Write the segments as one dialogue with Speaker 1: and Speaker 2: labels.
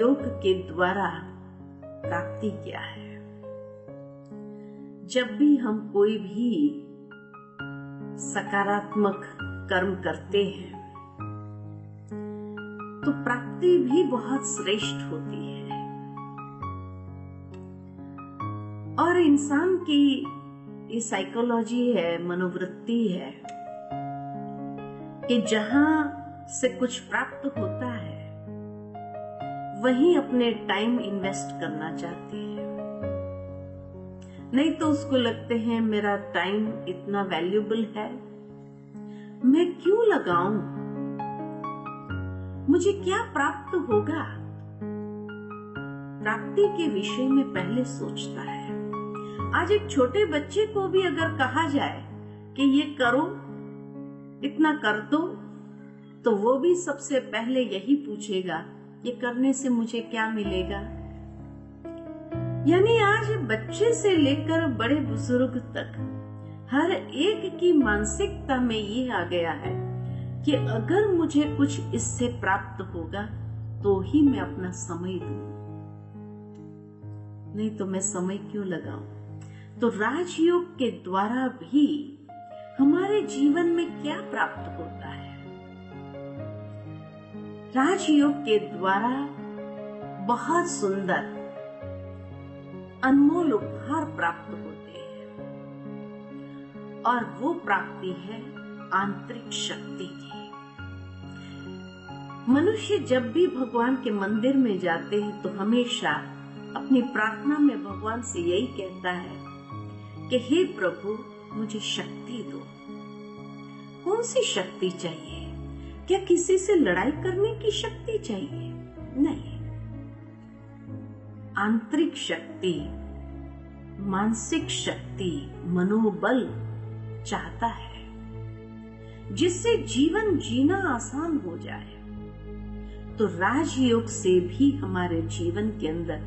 Speaker 1: योग के द्वारा प्राप्ति क्या है। जब भी हम कोई भी सकारात्मक कर्म करते हैं तो प्राप्ति भी बहुत श्रेष्ठ होती है। और इंसान की ये साइकोलॉजी है, मनोवृत्ति है कि जहां से कुछ प्राप्त होता है वहीं अपने टाइम इन्वेस्ट करना चाहते हैं। नहीं तो उसको लगते हैं मेरा टाइम इतना वैल्यूएबल है, मैं क्यों लगाऊं, मुझे क्या प्राप्त होगा। प्राप्ति के विषय में पहले सोचता है। आज एक छोटे बच्चे को भी अगर कहा जाए कि ये करो, इतना कर दो, तो वो भी सबसे पहले यही पूछेगा ये करने से मुझे क्या मिलेगा। यानी आज बच्चे से लेकर बड़े बुजुर्ग तक हर एक की मानसिकता में ये आ गया है कि अगर मुझे कुछ इससे प्राप्त होगा तो ही मैं अपना समय दूं, नहीं तो मैं समय क्यों लगाऊं। तो राजयोग के द्वारा भी हमारे जीवन में क्या प्राप्त होता है। राजयोग के द्वारा बहुत सुंदर अनमोल उपहार प्राप्त होते हैं और वो प्राप्ति है आंतरिक शक्ति की। मनुष्य जब भी भगवान के मंदिर में जाते हैं तो हमेशा अपनी प्रार्थना में भगवान से यही कहता है कि हे प्रभु मुझे शक्ति दो। कौन सी शक्ति चाहिए? क्या किसी से लड़ाई करने की शक्ति चाहिए? नहीं, आंतरिक शक्ति, मानसिक शक्ति, मनोबल चाहता है जिससे जीवन जीना आसान हो जाए। तो राजयोग से भी हमारे जीवन के अंदर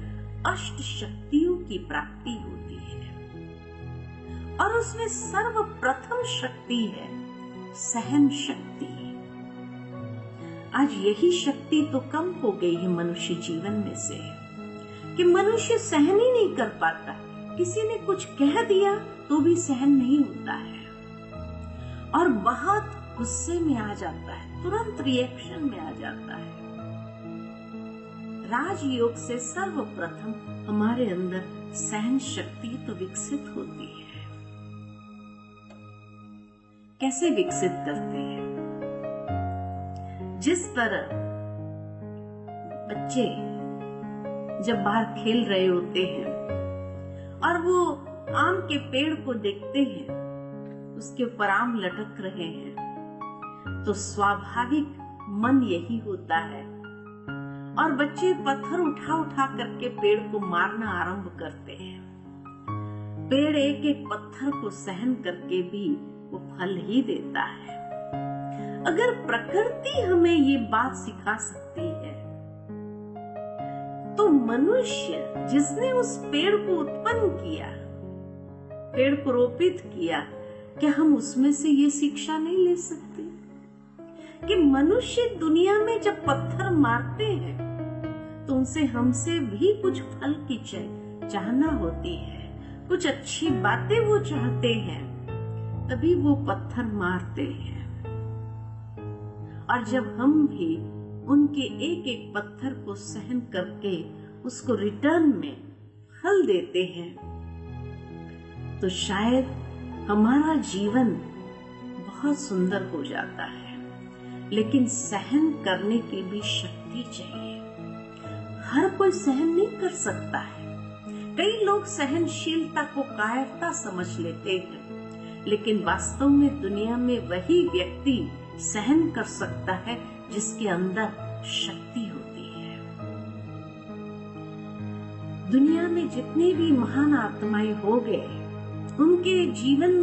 Speaker 1: अष्ट शक्तियों की प्राप्ति होती है और उसमें सर्वप्रथम शक्ति है सहन शक्ति। आज यही शक्ति तो कम हो गई है मनुष्य जीवन में से कि मनुष्य सहन ही नहीं कर पाता। किसी ने कुछ कह दिया तो भी सहन नहीं होता है और बहुत गुस्से में आ जाता है, तुरंत रिएक्शन में आ जाता है। राजयोग से सर्वप्रथम हमारे अंदर सहन शक्ति तो विकसित होती है। कैसे विकसित करते हैं? जिस तरह बच्चे जब बाहर खेल रहे होते हैं और वो आम के पेड़ को देखते हैं, उसके ऊपर आम लटक रहे हैं, तो स्वाभाविक मन यही होता है और बच्चे पत्थर उठा उठा करके पेड़ को मारना आरंभ करते हैं। पेड़ एक एक पत्थर को सहन करके भी वो फल ही देता है। अगर प्रकृति हमें ये बात सिखा सकती है तो मनुष्य जिसने उस पेड़ को उत्पन्न किया, पेड़ को रोपित किया, क्या हम उसमें से ये शिक्षा नहीं ले सकते कि मनुष्य दुनिया में जब पत्थर मारते हैं तो उनसे हमसे भी कुछ फल की चाहना होती है, कुछ अच्छी बातें वो चाहते हैं, तभी वो पत्थर मारते हैं। और जब हम भी उनके एक एक पत्थर को सहन करके उसको रिटर्न में फल देते हैं तो शायद हमारा जीवन बहुत सुंदर हो जाता है। लेकिन सहन करने की भी शक्ति चाहिए। हर कोई सहन नहीं कर सकता है। कई लोग सहनशीलता को कायरता समझ लेते हैं, लेकिन वास्तव में दुनिया में वही व्यक्ति सहन कर सकता है जिसके अंदर शक्ति होती है। दुनिया में जितने भी महान आत्माएं हो गए, उनके जीवन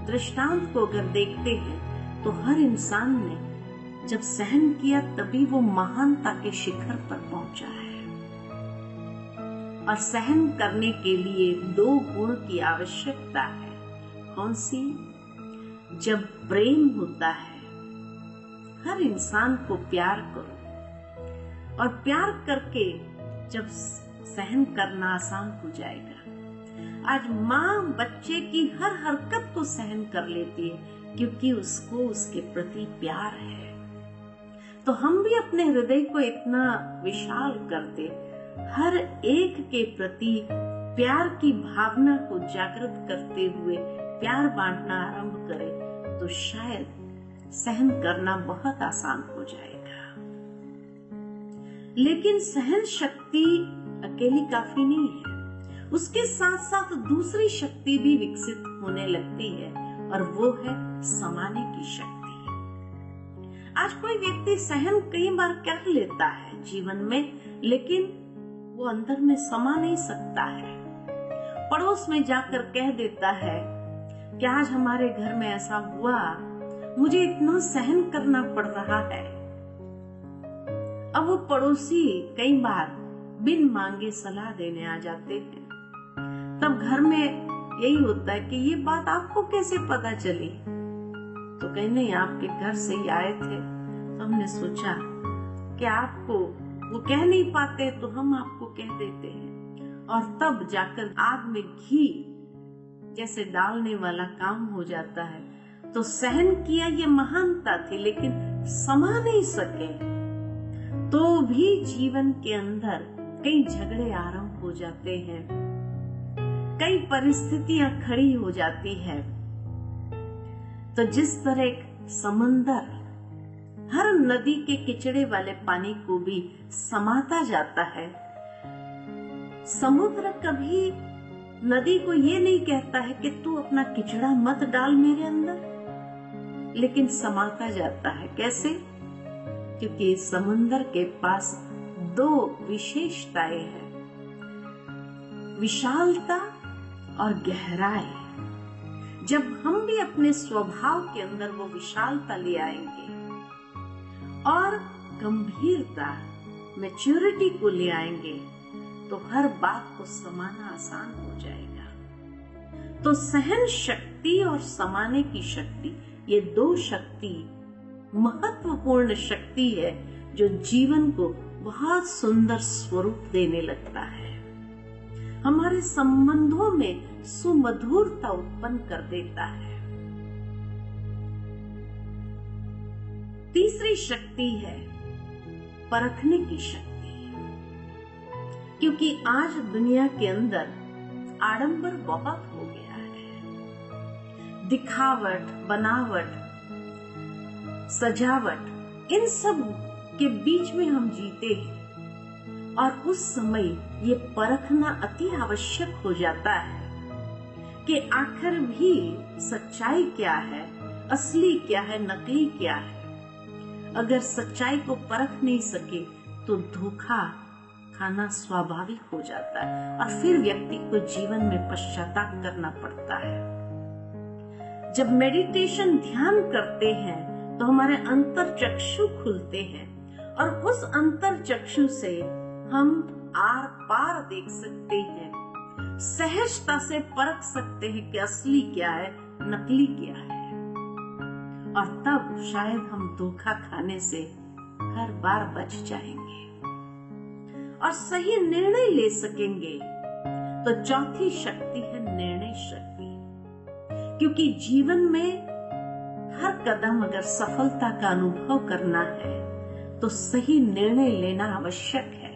Speaker 1: दृष्टांत को अगर देखते हैं तो हर इंसान ने जब सहन किया तभी वो महानता के शिखर पर पहुंचा है। और सहन करने के लिए दो गुण की आवश्यकता है। कौन सी? जब प्रेम होता है, हर इंसान को प्यार करो और प्यार करके जब सहन करना आसान हो जाएगा। आज माँ बच्चे की हर हरकत को सहन कर लेती है क्योंकि उसको उसके प्रति प्यार है। तो हम भी अपने हृदय को इतना विशाल कर दे, हर एक के प्रति प्यार की भावना को जागृत करते हुए प्यार बांटना आरंभ करें तो शायद सहन करना बहुत आसान हो जाएगा। लेकिन सहन शक्ति अकेली काफी नहीं है, उसके साथ साथ दूसरी शक्ति भी विकसित होने लगती है और वो है समाने की शक्ति। आज कोई व्यक्ति सहन कई बार कर लेता है जीवन में, लेकिन वो अंदर में समा नहीं सकता है। पड़ोस में जाकर कह देता है कि आज हमारे घर में ऐसा हुआ, मुझे इतना सहन करना पड़ रहा है। अब वो पड़ोसी कई बार बिन मांगे सलाह देने आ जाते हैं। तब घर में यही होता है कि ये बात आपको कैसे पता चली? तो कहीं नहीं, आपके घर से ही आए थे, तो हमने सोचा कि आपको वो कह नहीं पाते तो हम आपको कह देते हैं। और तब जाकर आग में घी जैसे डालने वाला काम हो जाता है। तो सहन किया ये महानता थी, लेकिन समा नहीं सके तो भी जीवन के अंदर कई झगड़े आरंभ हो जाते हैं, कई परिस्थितियां खड़ी हो जाती है। तो जिस तरह एक समंदर हर नदी के किचड़े वाले पानी को भी समाता जाता है, समुद्र कभी नदी को ये नहीं कहता है कि तू अपना किचड़ा मत डाल मेरे अंदर, लेकिन समाता जाता है। कैसे? क्योंकि समुद्र के पास दो विशेषताएं हैं, विशालता और गहराई। जब हम भी अपने स्वभाव के अंदर वो विशालता ले आएंगे और गंभीरता, मैच्योरिटी को ले आएंगे, तो हर बात को समाना आसान हो जाएगा। तो सहन शक्ति और समाने की शक्ति, ये दो शक्ति महत्वपूर्ण शक्ति है जो जीवन को बहुत सुंदर स्वरूप देने लगता है, हमारे संबंधों में सुमधुरता उत्पन्न कर देता है। तीसरी शक्ति है परखने की शक्ति, क्योंकि आज दुनिया के अंदर आडंबर बहुत हो गया है। दिखावट, बनावट, सजावट, इन सब के बीच में हम जीते हैं और उस समय ये परखना अति आवश्यक हो जाता है कि आखिर भी सच्चाई क्या है, असली क्या है, नकली क्या है। अगर सच्चाई को परख नहीं सके तो धोखा खाना स्वाभाविक हो जाता है और फिर व्यक्ति को जीवन में पश्चाताप करना पड़ता है। जब मेडिटेशन ध्यान करते हैं तो हमारे अंतर चक्षु खुलते हैं और उस अंतर चक्षु से हम आर पार देख सकते हैं, सहजता से परख सकते हैं कि असली क्या है, नकली क्या है। और तब शायद हम धोखा खाने से हर बार बच जाएंगे और सही निर्णय ले सकेंगे। तो चौथी शक्ति है निर्णय शक्ति, क्योंकि जीवन में हर कदम अगर सफलता का अनुभव करना है तो सही निर्णय लेना आवश्यक है।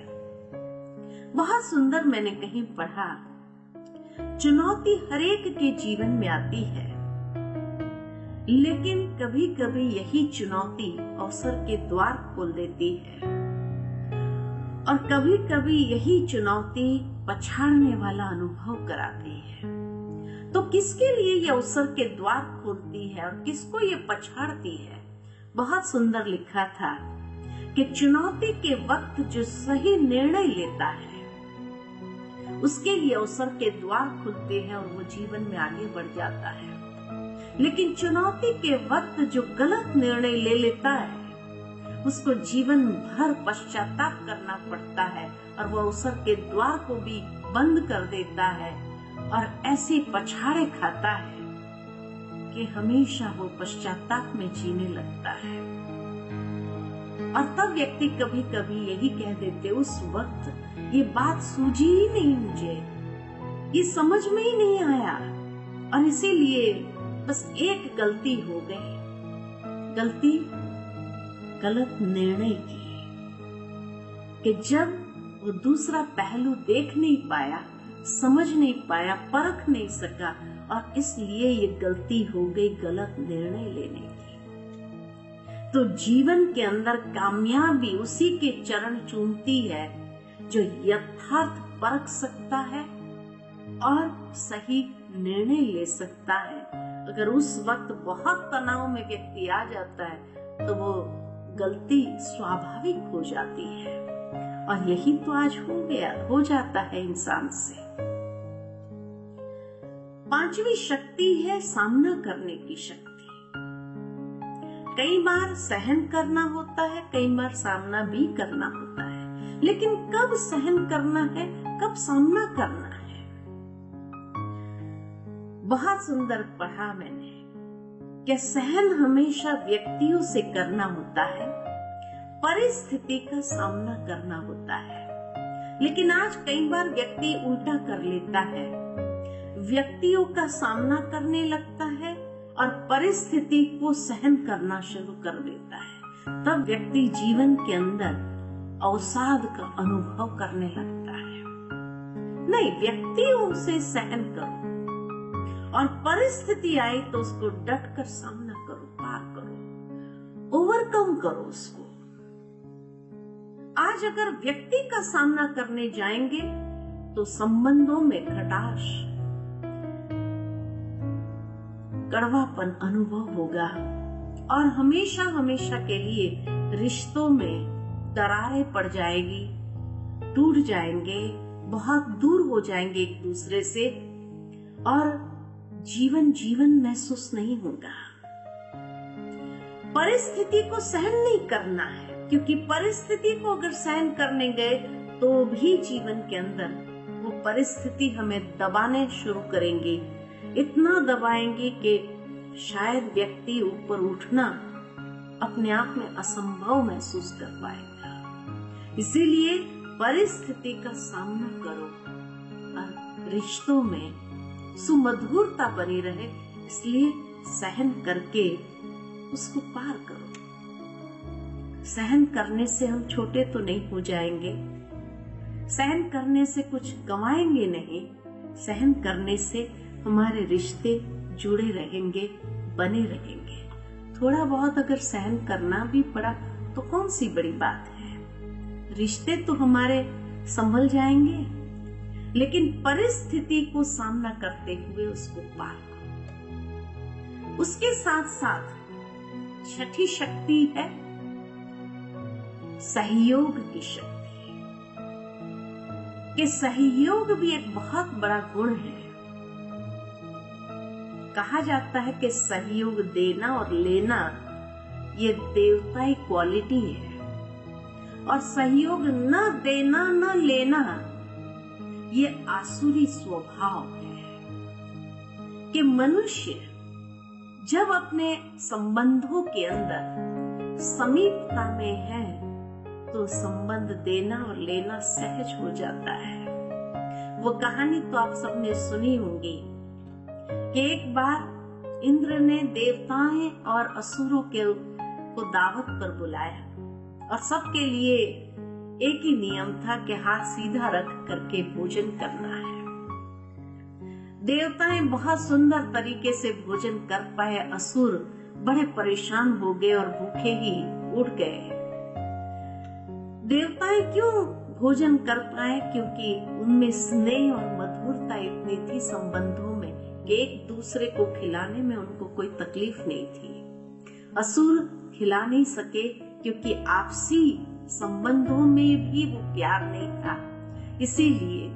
Speaker 1: बहुत सुंदर मैंने कहीं पढ़ा, चुनौती हरेक के जीवन में आती है, लेकिन कभी कभी यही चुनौती अवसर के द्वार खोल देती है और कभी कभी यही चुनौती पछाड़ने वाला अनुभव कराती है। तो किसके लिए ये अवसर के द्वार खोलती है और किसको ये पछाड़ती है? बहुत सुंदर लिखा था कि चुनौती के वक्त जो सही निर्णय लेता है उसके लिए अवसर के द्वार खुलते हैं और वो जीवन में आगे बढ़ जाता है। लेकिन चुनौती के वक्त जो गलत निर्णय ले लेता है उसको जीवन भर पश्चाताप करना पड़ता है और वो अवसर के द्वार को भी बंद कर देता है और ऐसे पछाड़े खाता है कि हमेशा वो पश्चाताप में जीने लगता है। और तब व्यक्ति कभी कभी यही कह देते, उस वक्त ये बात सूझी ही नहीं मुझे, ये समझ में ही नहीं आया, और इसीलिए बस एक गलती हो गई। गलती गलत निर्णय की, कि जब वो दूसरा पहलू देख नहीं पाया, समझ नहीं पाया, परख नहीं सका, और इसलिए ये गलती हो गई गलत निर्णय लेने की। तो जीवन के अंदर कामयाबी उसी के चरण चूमती है जो यथार्थ परख सकता है और सही निर्णय ले सकता है। अगर उस वक्त बहुत तनाव में व्यक्ति आ जाता है तो वो गलती स्वाभाविक हो जाती है, और यही तो आज हो जाता है इंसान से। पांचवी शक्ति है सामना करने की शक्ति। कई बार सहन करना होता है, कई बार सामना भी करना होता है, लेकिन कब सहन करना है, कब सामना करना है। बहुत सुंदर पढ़ा मैंने कि सहन हमेशा व्यक्तियों से करना होता है, परिस्थिति का सामना करना होता है। लेकिन आज कई बार व्यक्ति उल्टा कर लेता है, व्यक्तियों का सामना करने लगता है और परिस्थिति को सहन करना शुरू कर देता है। तब व्यक्ति जीवन के अंदर अवसाद का अनुभव करने लगता है। नहीं, व्यक्तियों से सहन करो, और परिस्थिति आई तो उसको डट कर सामना करो, पार करो, ओवरकम करो उसको। आज अगर व्यक्ति का सामना करने जाएंगे तो संबंधों में खटाश, कड़वापन अनुभव होगा, और हमेशा हमेशा के लिए रिश्तों में दरारें पड़ जाएगी, टूट जाएंगे, बहुत दूर हो जाएंगे एक दूसरे से, और जीवन महसूस नहीं होगा। परिस्थिति को सहन नहीं करना है, क्योंकि परिस्थिति को अगर सहन करने गए तो भी जीवन के अंदर वो परिस्थिति हमें दबाने शुरू करेंगे, इतना दबाएंगे कि शायद व्यक्ति ऊपर उठना अपने आप में असंभव महसूस कर पाएगा। इसीलिए परिस्थिति का सामना करो और रिश्तों में सुमधुरता बनी रहे, इसलिए सहन करके उसको पार करो। सहन करने से हम छोटे तो नहीं हो जाएंगे, सहन करने से कुछ गंवाएंगे नहीं, सहन करने से हमारे रिश्ते जुड़े रहेंगे, बने रहेंगे। थोड़ा बहुत अगर सहन करना भी पड़ा तो कौन सी बड़ी बात है, रिश्ते तो हमारे संभल जाएंगे। लेकिन परिस्थिति को सामना करते हुए उसको पार करो। उसके साथ साथ छठी शक्ति है सहयोग की शक्ति, कि सहयोग भी एक बहुत बड़ा गुण है। कहा जाता है कि सहयोग देना और लेना ये देवताई क्वालिटी है, और सहयोग न देना न लेना ये आसुरी स्वभाव है। कि मनुष्य जब अपने संबंधों के अंदर समीपता में है तो संबंध देना और लेना सहज हो जाता है। वो कहानी तो आप सबने सुनी होगी कि एक बार इंद्र ने देवताएं और असुरों को दावत पर बुलाया, और सबके लिए एक ही नियम था कि हाथ सीधा रख करके भोजन करना है। देवताएं बहुत सुंदर तरीके से भोजन कर पाए, असुर बड़े परेशान हो गए और भूखे ही उठ गए। देवताएं क्यों भोजन कर पाए? क्योंकि उनमें स्नेह और मधुरता इतनी थी संबंधों में कि एक दूसरे को खिलाने में उनको कोई तकलीफ नहीं थी। असुर खिला नहीं सके क्योंकि आपसी संबंधों में भी वो प्यार नहीं था, इसीलिए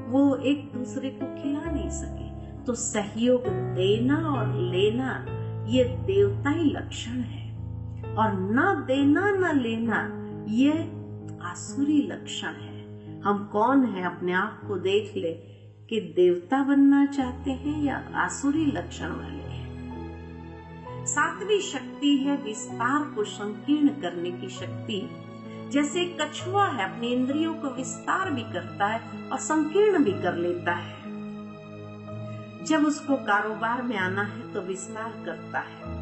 Speaker 1: वो एक दूसरे को खिला नहीं सके। तो सहयोग देना और लेना ये देवताई लक्षण है, और न देना न लेना ये आसुरी लक्षण है। हम कौन है, अपने आप को देख ले कि देवता बनना चाहते हैं या आसुरी लक्षण वाले हैं। सातवीं शक्ति है विस्तार को संकीर्ण करने की शक्ति, जैसे कछुआ है, अपनी इंद्रियों को विस्तार भी करता है और संकीर्ण भी कर लेता है। जब उसको कारोबार में आना है तो विस्तार करता है,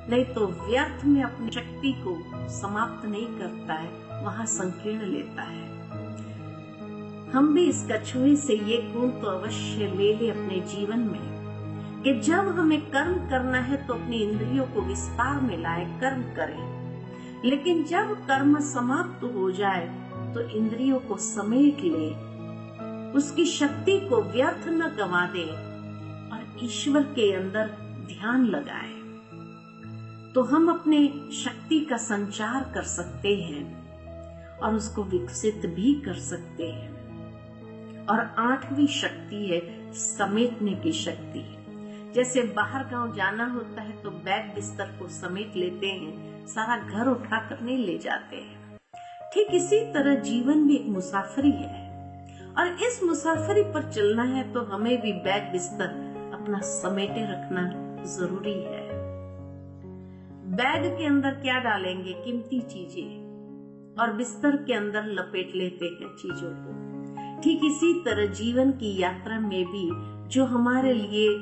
Speaker 1: नहीं तो व्यर्थ में अपनी शक्ति को समाप्त नहीं करता है, वहां संकीर्ण लेता है। हम भी इस कछुए से ये गुण तो अवश्य ले ले अपने जीवन में कि जब हमें कर्म करना है तो अपनी इंद्रियों को विस्तार में लाए, कर्म करें। लेकिन जब कर्म समाप्त हो जाए तो इंद्रियों को समेट ले, उसकी शक्ति को व्यर्थ न गंवा दे और ईश्वर के अंदर ध्यान लगाए, तो हम अपने शक्ति का संचार कर सकते हैं और उसको विकसित भी कर सकते हैं। और 8वीं शक्ति है समेटने की शक्ति। जैसे बाहर गांव जाना होता है तो बैग बिस्तर को समेट लेते हैं, सारा घर उठाकर नहीं ले जाते हैं। ठीक इसी तरह जीवन भी एक मुसाफरी है और इस मुसाफरी पर चलना है तो हमें भी बैग बिस्तर अपना समेटे रखना जरूरी है। बैग के अंदर क्या डालेंगे? कीमती चीजें, और बिस्तर के अंदर लपेट लेते हैं चीजों को। ठीक इसी तरह जीवन की यात्रा में भी जो हमारे लिए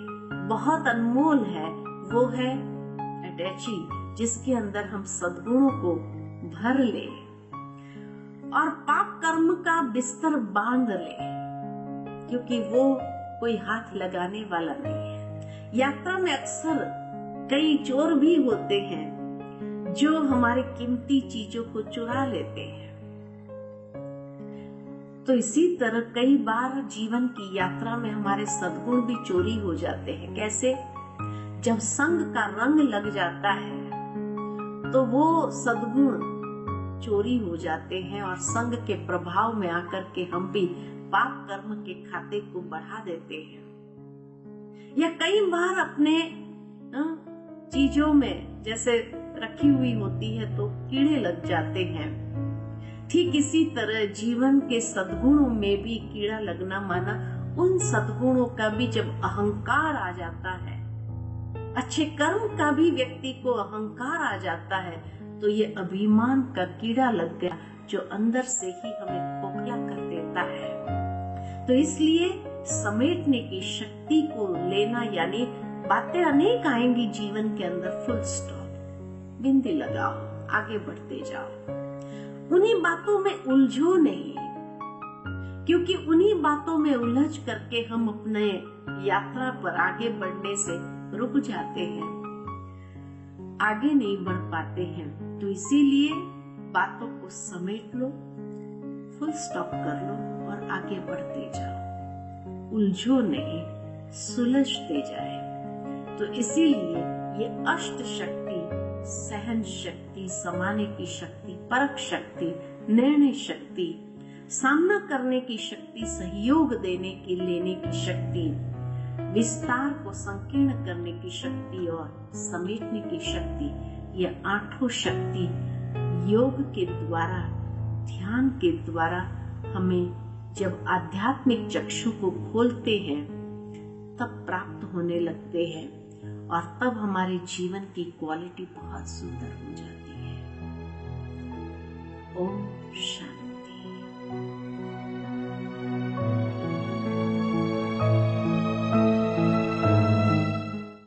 Speaker 1: बहुत अनमोल है वो है अटैची, जिसके अंदर हम सद्गुणों को भर ले और पाप कर्म का बिस्तर बांध ले, क्योंकि वो कोई हाथ लगाने वाला नहीं है। यात्रा में अक्सर कई चोर भी होते हैं जो हमारे कीमती चीजों को चुरा लेते हैं। तो इसी तरह कई बार जीवन की यात्रा में हमारे सद्गुण भी चोरी हो जाते हैं। कैसे? जब संग का रंग लग जाता है तो वो सद्गुण चोरी हो जाते हैं और संग के प्रभाव में आकर के हम भी पाप कर्म के खाते को बढ़ा देते हैं। या कई बार अपने चीजों में जैसे रखी हुई होती है तो कीड़े लग जाते हैं। ठीक इसी तरह जीवन के सद्गुणों में भी कीड़ा लगना माना उन सद्गुणों का भी जब अहंकार आ जाता है, अच्छे कर्म का भी व्यक्ति को अहंकार आ जाता है, तो ये अभिमान का कीड़ा लग गया जो अंदर से ही हमें खोखला कर देता है। तो इसलिए समेटने की शक्ति को लेना, यानी बातें अनेक आएंगी जीवन के अंदर, फुल स्टॉप, बिंदी लगाओ, आगे बढ़ते जाओ। उन्हीं बातों में उलझो नहीं, क्योंकि उन्हीं बातों में उलझ करके हम अपने यात्रा पर आगे बढ़ने से रुक जाते हैं, आगे नहीं बढ़ पाते हैं। तो इसीलिए बातों को समेट लो, फुल स्टॉप कर लो और आगे बढ़ते जाओ। उलझो नहीं, सुलझते जाए। तो इसीलिए ये अष्ट शक्ति, सहन शक्ति, समाने की शक्ति, परख शक्ति, निर्णय शक्ति, सामना करने की शक्ति, सहयोग देने की, लेने की शक्ति, विस्तार को संकीर्ण करने की शक्ति और समेटने की शक्ति, ये 8 शक्ति योग के द्वारा, ध्यान के द्वारा हमें जब आध्यात्मिक चक्षु को खोलते हैं तब प्राप्त होने लगते हैं और तब हमारे जीवन की क्वालिटी बहुत सुंदर हो जाती है। ओम शांति।